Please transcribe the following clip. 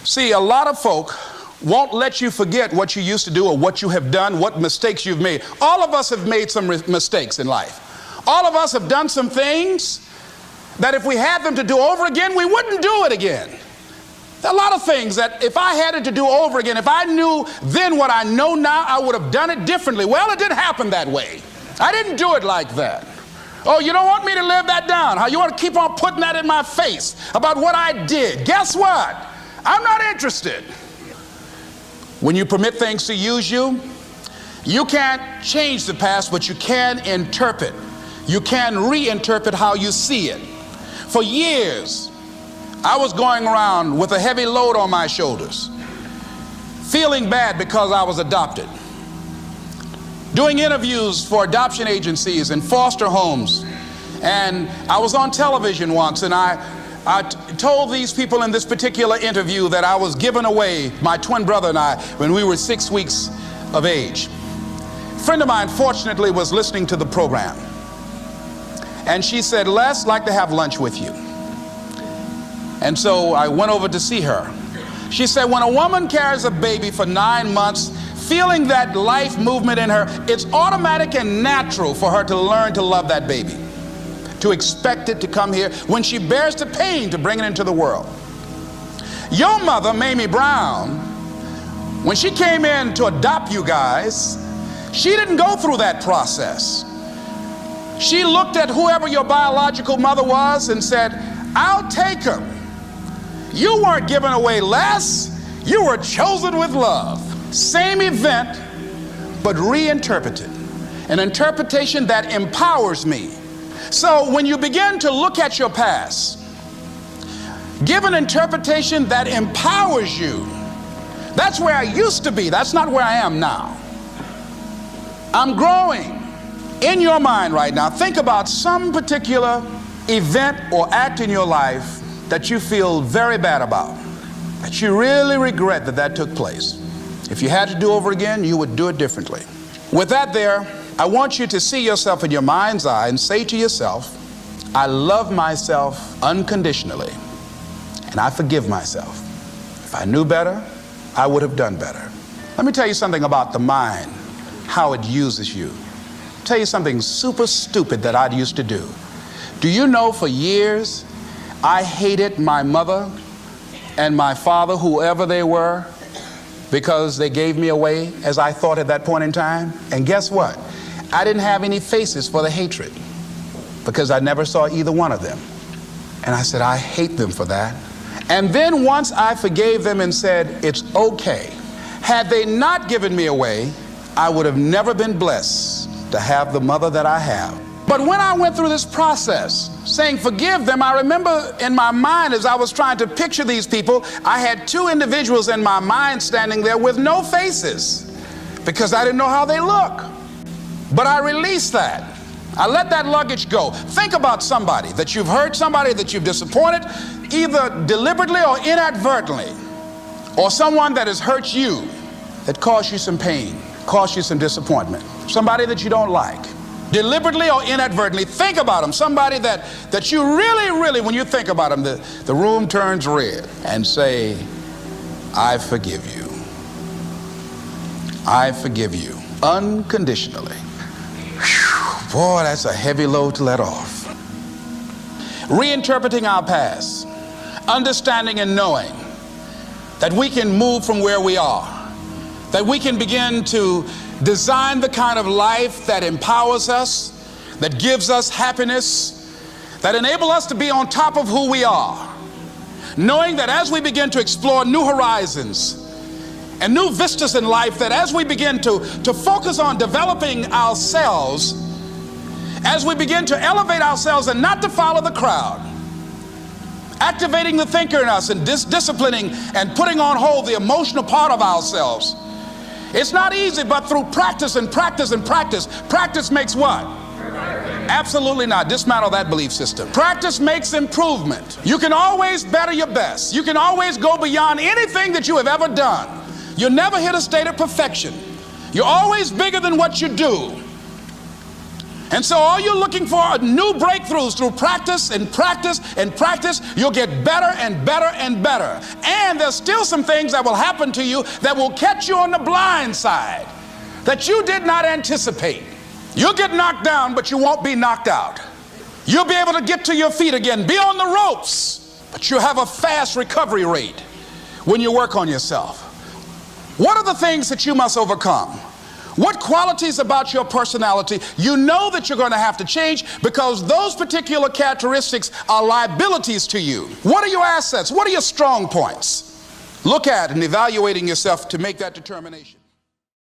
See, a lot of folk won't let you forget what you used to do or what you have done, what mistakes you've made. All of us have made some mistakes in life. All of us have done some things that if we had them to do over again, we wouldn't do it again. There are a lot of things that if I had it to do over again, if I knew then what I know now, I would have done it differently. Well, it didn't happen that way. I didn't do it like that. Oh, you don't want me to live that down? How you want to keep on putting that in my face about what I did? Guess what? I'm not interested. When you permit things to use you, you can't change the past, but you can interpret. You can reinterpret how you see it. For years, I was going around with a heavy load on my shoulders, feeling bad because I was adopted, doing interviews for adoption agencies and foster homes. And I was on television once, and I told these people in this particular interview that I was giving away my twin brother and I when we were 6 weeks of age. A friend of mine fortunately was listening to the program, and she said, "Les, I'd like to have lunch with you." And so I went over to see her. She said, when a woman carries a baby for 9 months, feeling that life movement in her, it's automatic and natural for her to learn to love that baby, to expect it to come here when she bears the pain to bring it into the world. Your mother, Mamie Brown, when she came in to adopt you guys, she didn't go through that process. She looked at whoever your biological mother was and said, "I'll take him." You weren't given away less. You were chosen with love. Same event, but reinterpreted. An interpretation that empowers me. So when you begin to look at your past, give an interpretation that empowers you. That's where I used to be. That's not where I am now. I'm growing. In your mind right now, think about some particular event or act in your life that you feel very bad about, that you really regret that took place. If you had to do over again, you would do it differently. With that there, I want you to see yourself in your mind's eye and say to yourself, I love myself unconditionally, and I forgive myself. If I knew better, I would have done better. Let me tell you something about the mind, how it uses you. Tell you something super stupid that I used to do. Do you know for years I hated my mother and my father, whoever they were, because they gave me away as I thought at that point in time? And guess what? I didn't have any faces for the hatred because I never saw either one of them. And I said, I hate them for that. And then once I forgave them and said, it's okay. Had they not given me away, I would have never been blessed to have the mother that I have. But when I went through this process, saying forgive them, I remember in my mind as I was trying to picture these people, I had two individuals in my mind standing there with no faces because I didn't know how they look. But I released that. I let that luggage go. Think about somebody that you've hurt, somebody that you've disappointed, either deliberately or inadvertently, or someone that has hurt you, that caused you some pain, caused you some disappointment, somebody that you don't like. Deliberately or inadvertently, think about them. Somebody that you really, when you think about them, the room turns red, and say, I forgive you. I forgive you unconditionally. Whew, boy, that's a heavy load to let off. Reinterpreting our past, understanding and knowing that we can move from where we are, that we can begin to design the kind of life that empowers us, that gives us happiness, that enable us to be on top of who we are, knowing that as we begin to explore new horizons and new vistas in life, that as we begin to focus on developing ourselves, as we begin to elevate ourselves and not to follow the crowd, activating the thinker in us and disciplining and putting on hold the emotional part of ourselves. It's not easy, but through practice and practice and practice. Practice makes what? Absolutely not. Dismantle that belief system. Practice makes improvement. You can always better your best. You can always go beyond anything that you have ever done. You'll never hit a state of perfection. You're always bigger than what you do. And so all you're looking for are new breakthroughs through practice and practice and practice. You'll get better and better and better. And there's still some things that will happen to you that will catch you on the blind side that you did not anticipate. You'll get knocked down, but you won't be knocked out. You'll be able to get to your feet again, be on the ropes, but you'll have a fast recovery rate when you work on yourself. What are the things that you must overcome? What qualities about your personality you know that you're going to have to change, because those particular characteristics are liabilities to you? What are your assets? What are your strong points? Look at and evaluating yourself to make that determination.